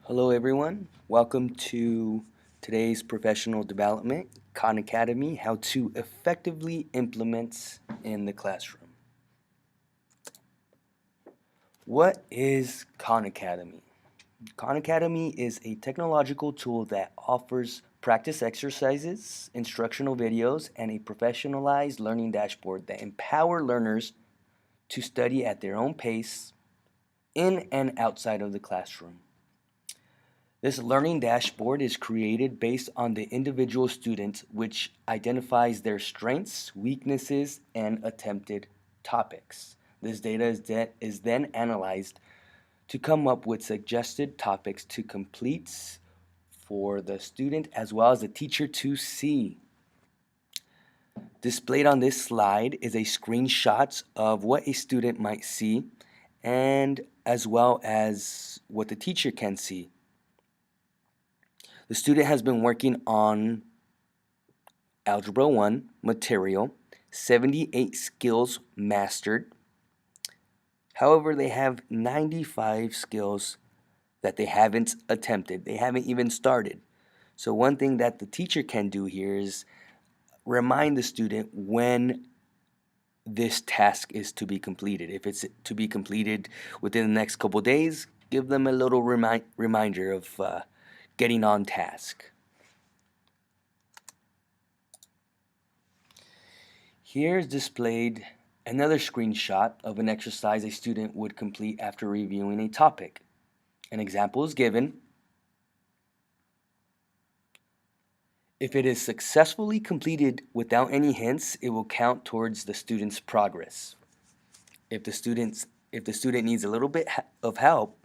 Hello everyone, welcome to today's professional development, Khan Academy, how to effectively implement in the classroom. What is Khan Academy? Khan Academy is a technological tool that offers practice exercises, instructional videos, and a professionalized learning dashboard that empower learners to study at their own pace in and outside of the classroom. This learning dashboard is created based on the individual student, which identifies their strengths, weaknesses, and attempted topics. This data is then analyzed to come up with suggested topics to complete for the student as well as the teacher to see. Displayed on this slide is a screenshot of what a student might see and as well as what the teacher can see. The student has been working on Algebra 1 material, 78 skills mastered. However, they have 95 skills that they haven't attempted. They haven't even started. So one thing that the teacher can do here is remind the student when this task is to be completed. If it's to be completed within the next couple days, give them a little reminder of getting on task. Here's displayed another screenshot of an exercise a student would complete after reviewing a topic. An example is given. If it is successfully completed without any hints, it will count towards the student's progress. If the student needs a little bit of help,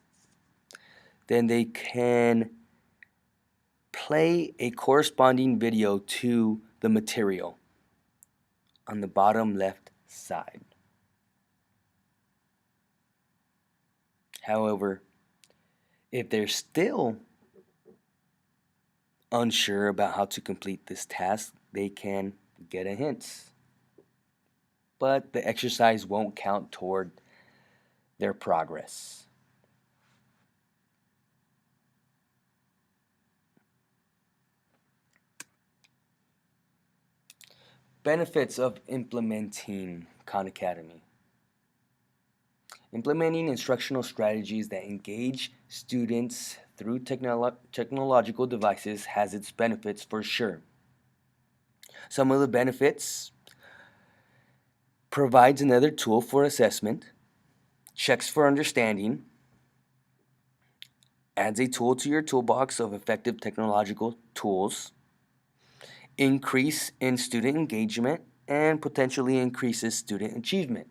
then they can play a corresponding video to the material on the bottom left side. However, if they're still unsure about how to complete this task, they can get a hint. But the exercise won't count toward their progress. Benefits of implementing Khan Academy. Implementing instructional strategies that engage students through technological devices has its benefits for sure. Some of the benefits: provides another tool for assessment, checks for understanding, adds a tool to your toolbox of effective technological tools, increase in student engagement, and potentially increases student achievement.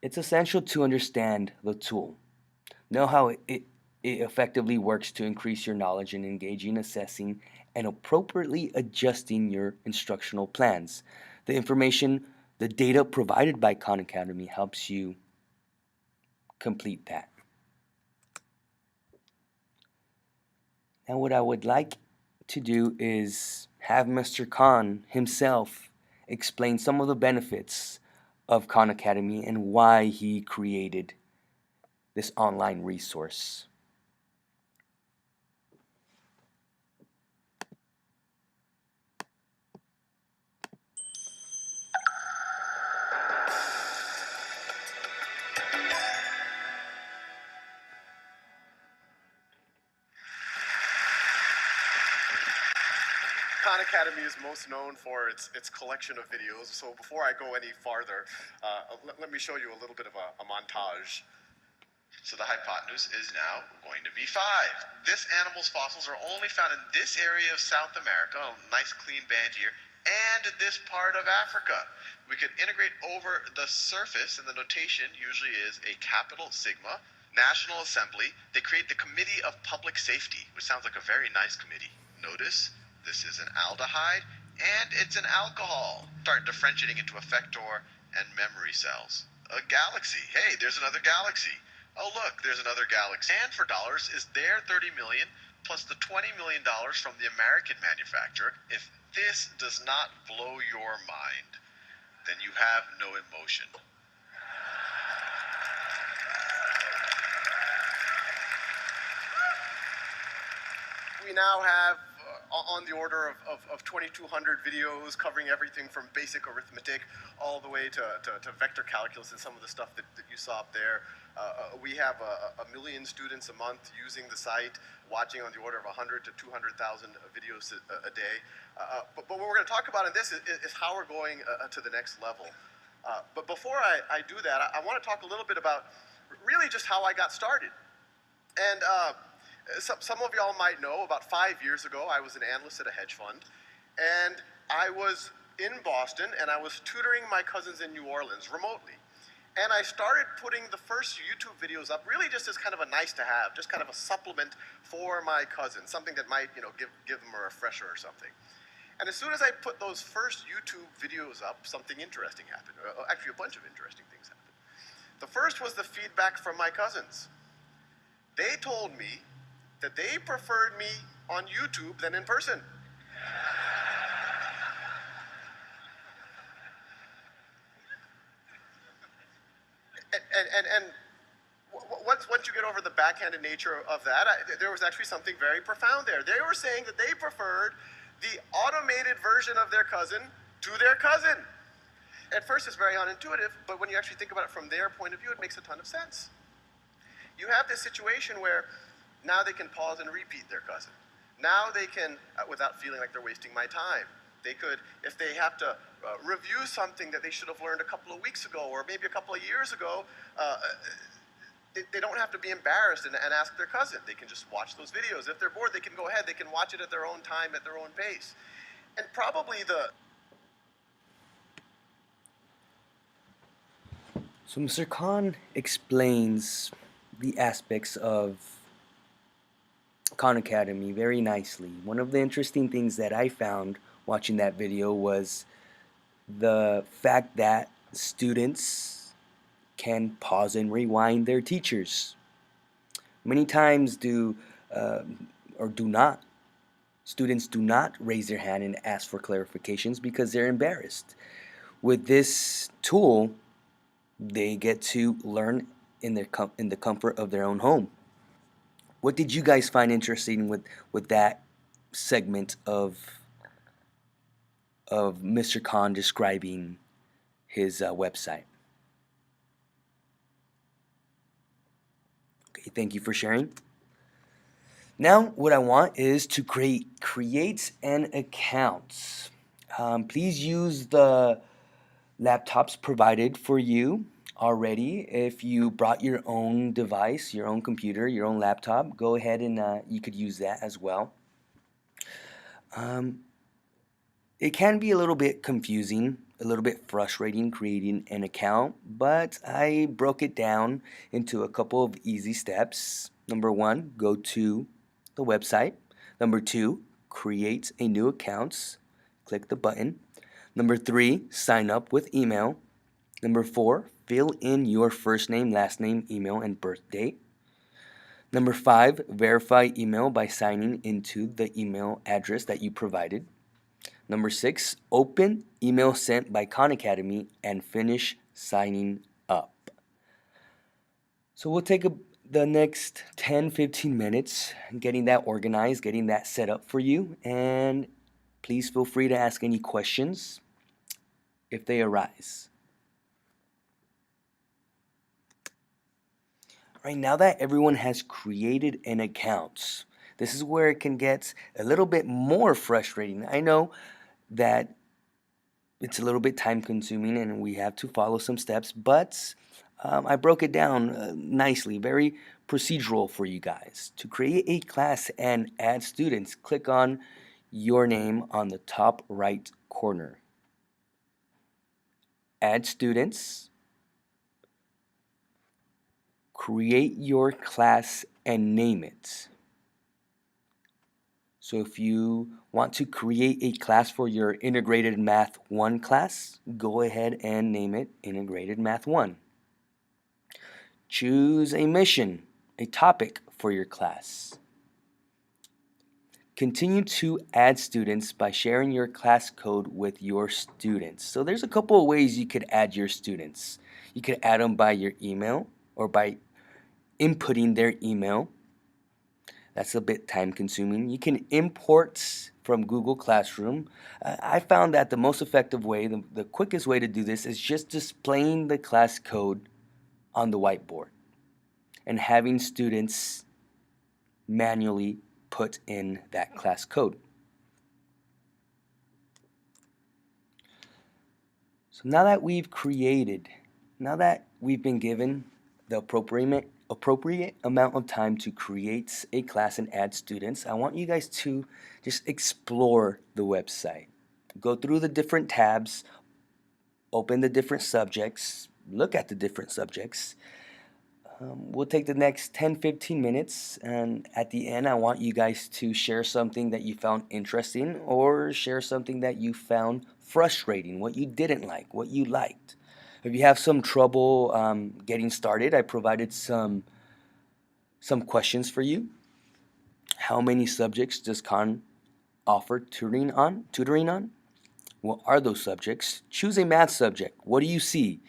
It's essential to understand the tool, know how it effectively works to increase your knowledge in engaging, assessing, and appropriately adjusting your instructional plans. The information, the data provided by Khan Academy helps you complete that. Now what I would like to do is have Mr. Khan himself explain some of the benefits of Khan Academy and why he created this online resource. Khan Academy is most known for its collection of videos. So before I go any farther, let me show you a little bit of a montage. So the hypotenuse is now going to be 5. This animal's fossils are only found in this area of South America, a nice clean band here, and this part of Africa. We could integrate over the surface, and the notation usually is a capital sigma. National Assembly, they create the Committee of Public Safety, which sounds like a very nice committee. Notice this is an aldehyde, and it's an alcohol. Start differentiating into effector and memory cells. A galaxy. Hey, there's another galaxy. Oh, look, there's another galaxy. And for dollars is their $30 million plus the $20 million from the American manufacturer. If this does not blow your mind, then you have no emotion. we now have on the order of 2,200 videos covering everything from basic arithmetic all the way to vector calculus and some of the stuff that you saw up there. We have a million students a month using the site, watching on the order of 100 to 200,000 videos a day. But what we're going to talk about in this is how we're going to the next level. But before I do that, I want to talk a little bit about really just how I got started. And some of y'all might know, about 5 years ago, I was an analyst at a hedge fund, and I was in Boston, and I was tutoring my cousins in New Orleans remotely. And I started putting the first YouTube videos up really just as kind of a nice to have, just kind of a supplement for my cousins, something that might, give them a refresher or something. And as soon as I put those first YouTube videos up, something interesting happened. Actually, a bunch of interesting things happened. The first was the feedback from my cousins. They told me that they preferred me on YouTube than in person. And once you get over the backhanded nature of that, there was actually something very profound there. They were saying that they preferred the automated version of their cousin to their cousin. At first, it's very unintuitive, but when you actually think about it from their point of view, it makes a ton of sense. You have this situation where now they can pause and repeat their cousin. Now they can, without feeling like they're wasting my time. They could, if they have to review something that they should have learned a couple of weeks ago or maybe a couple of years ago, they don't have to be embarrassed and ask their cousin. They can just watch those videos. If they're bored, they can go ahead. They can watch it at their own time, at their own pace. And probably So Mr. Khan explains the aspects of Khan Academy very nicely. One of the interesting things that I found watching that video was the fact that students can pause and rewind their teachers. Many times students do not raise their hand and ask for clarifications because they're embarrassed. With this tool, they get to learn in the comfort of their own home. What did you guys find interesting with that segment of Mr. Khan describing his website? Okay, thank you for sharing. Now, what I want is to create an account. Please use the laptops provided for you already. If you brought your own device, your own computer, your own laptop, go ahead and you could use that as well. It can be a little bit confusing, a little bit frustrating creating an account, but I broke it down into a couple of easy steps. Number 1, go to the website. Number 2, create a new account. Click the button. Number 3, sign up with email. Number 4, fill in your first name, last name, email, and birth date. Number 5, verify email by signing into the email address that you provided. Number 6, open email sent by Khan Academy and finish signing up. So we'll take the next 10-15 minutes getting that organized, getting that set up for you, and please feel free to ask any questions if they arise. Right, now that everyone has created an account, this is where it can get a little bit more frustrating. I know that it's a little bit time consuming and we have to follow some steps, but I broke it down nicely, very procedural for you guys. To create a class and add students, click on your name on the top right corner. Add students, create your class and name it. So if you want to create a class for your Integrated Math 1 class, go ahead and name it Integrated Math 1. Choose a mission, a topic for your class. Continue to add students by sharing your class code with your students. So there's a couple of ways you could add your students. You could add them by your email or by inputting their email. That's a bit time consuming. You can import from Google Classroom. I found that the most effective way, the quickest way to do this is just displaying the class code on the whiteboard and having students manually put in that class code. So now that we've been given the appropriate amount of time to create a class and add students, I want you guys to just explore the website. Go through the different tabs, open the different subjects, look at the different subjects. We'll take the next 10-15 minutes, and at the end I want you guys to share something that you found interesting or share something that you found frustrating, what you didn't like, what you liked. If you have some trouble getting started, I provided some questions for you. How many subjects does Khan offer tutoring on? What are those subjects? Choose a math subject. What do you see?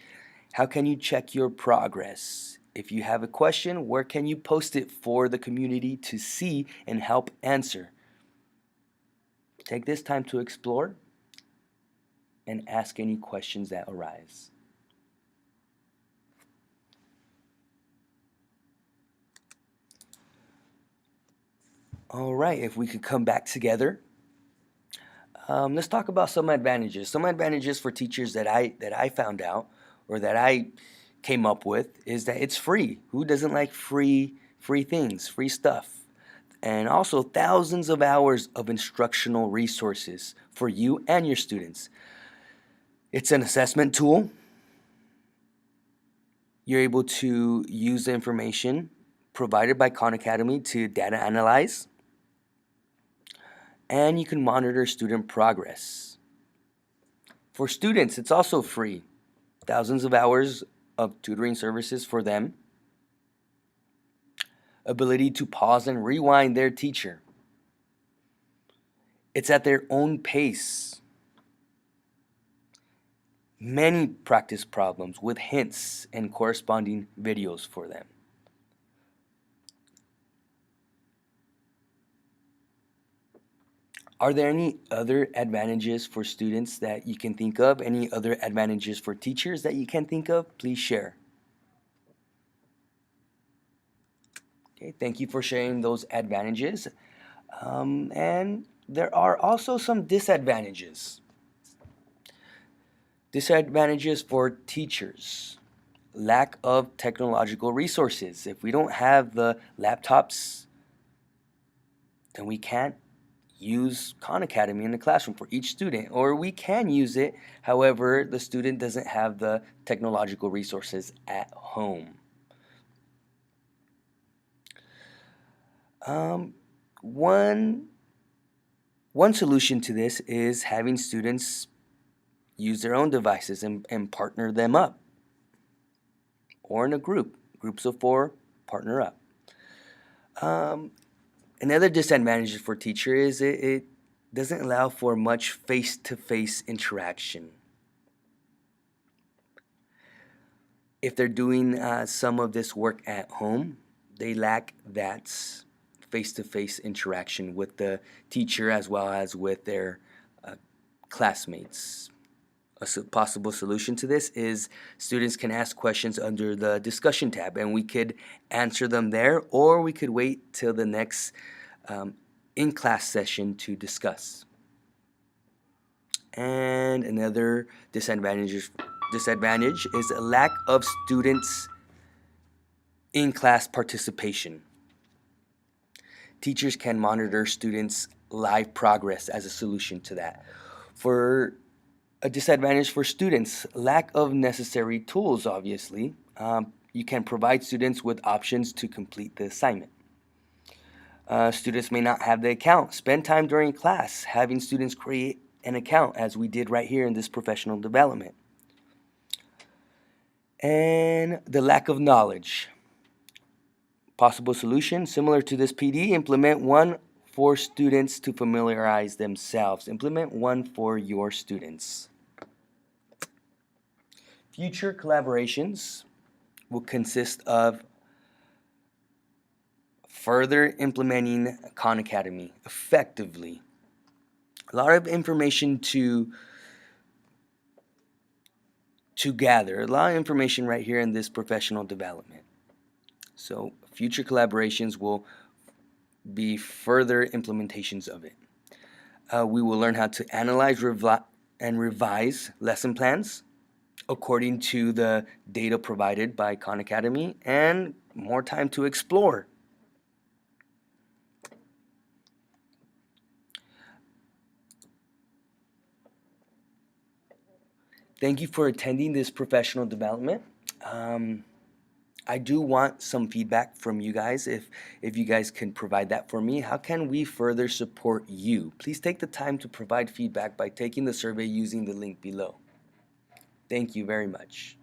How can you check your progress? If you have a question, where can you post it for the community to see and help answer? Take this time to explore and ask any questions that arise. All right, if we could come back together. Let's talk about some advantages. Some advantages for teachers that I found out or that I came up with is that it's free. Who doesn't like free things, free stuff? And also thousands of hours of instructional resources for you and your students. It's an assessment tool. You're able to use the information provided by Khan Academy to data analyze. And you can monitor student progress. For students, it's also free. Thousands of hours of tutoring services for them. Ability to pause and rewind their teacher. It's at their own pace. Many practice problems with hints and corresponding videos for them. Are there any other advantages for students that you can think of? Any other advantages for teachers that you can think of? Please share. Okay, thank you for sharing those advantages. And there are also some disadvantages. Disadvantages for teachers. Lack of technological resources. If we don't have the laptops, then we can't use Khan Academy in the classroom for each student, or we can use it, however, the student doesn't have the technological resources at home. One solution to this is having students use their own devices and partner them up, or in a groups of 4, partner up. Another disadvantage for teacher is it doesn't allow for much face-to-face interaction. If they're doing some of this work at home, they lack that face-to-face interaction with the teacher as well as with their classmates. A possible solution to this is students can ask questions under the discussion tab, and we could answer them there, or we could wait till the next in-class session to discuss. And another disadvantage is a lack of students in-class participation. Teachers can monitor students' live progress as a solution to that. For a disadvantage for students, lack of necessary tools, obviously. You can provide students with options to complete the assignment. Students may not have the account. Spend time during class having students create an account, as we did right here in this professional development. And the lack of knowledge. Possible solution, similar to this PD, implement one for students to familiarize themselves. Implement one for your students. Future collaborations will consist of further implementing Khan Academy effectively. A lot of information to gather, a lot of information right here in this professional development. So future collaborations will be further implementations of it. We will learn how to analyze and revise lesson plans according to the data provided by Khan Academy, and more time to explore. Thank you for attending this professional development. I do want some feedback from you guys. If you guys can provide that for me, how can we further support you? Please take the time to provide feedback by taking the survey using the link below. Thank you very much.